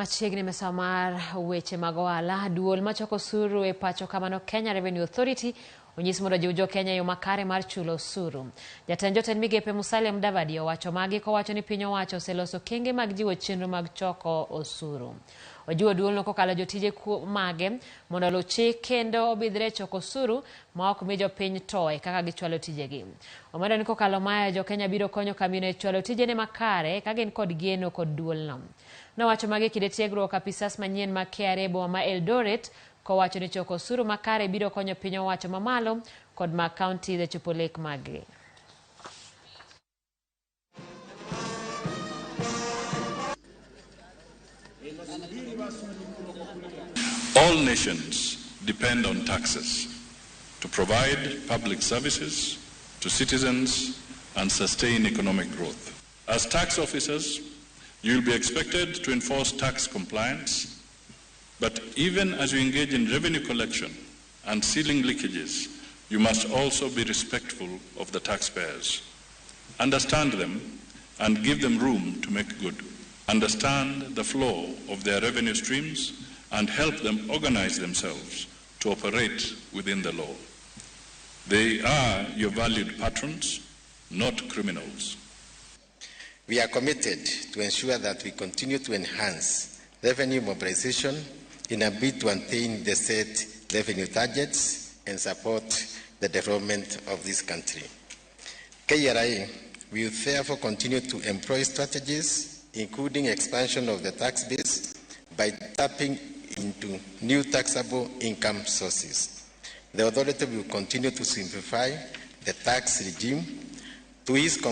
Machiegni mesa mar weche mag ohala, duol machoko osuru e pacho kamano Kenya Revenue Authority onyis mondo jiw jo Kenya yo makare mar chulo osuru. Jatend migepe Musalia Mudavadi owacho magi kowacho ni piny owacho oseloso kenge mag jiwo chenro mag choko osuru. Ojiwo duolno kokalo jotije mage mondo luw chik kendo obidhre choko osuru ma ok mi jopiny toye kaka gichwalo tijegi. Omedo ni kokalo maya jo Kenya biro konyo kambino e chwalo tijene makare ka gin kod geno kod duolno. Nowacho magi kinde tiegruok Apisa manyien ma KRA boma ma Eldoret kowacho ni choko osuru makare biro konyo piny owacho mamalo kod ma county e chopo lek magi. All nations depend on taxes to provide public services to citizens and sustain economic growth. As tax officers, you will be expected to enforce tax compliance, but even as you engage in revenue collection and sealing leakages, you must also be respectful of the taxpayers. Understand them and give them room to make good. Understand the flow of their revenue streams and help them organize themselves to operate within the law. They are your valued patrons, not criminals. We are committed to ensure that we continue to enhance revenue mobilization in a bid to attain the set revenue targets and support the development of this country. KRA will therefore continue to employ strategies, including expansion of the tax base by tapping into new taxable income sources. The authority will continue to simplify the tax regime to ease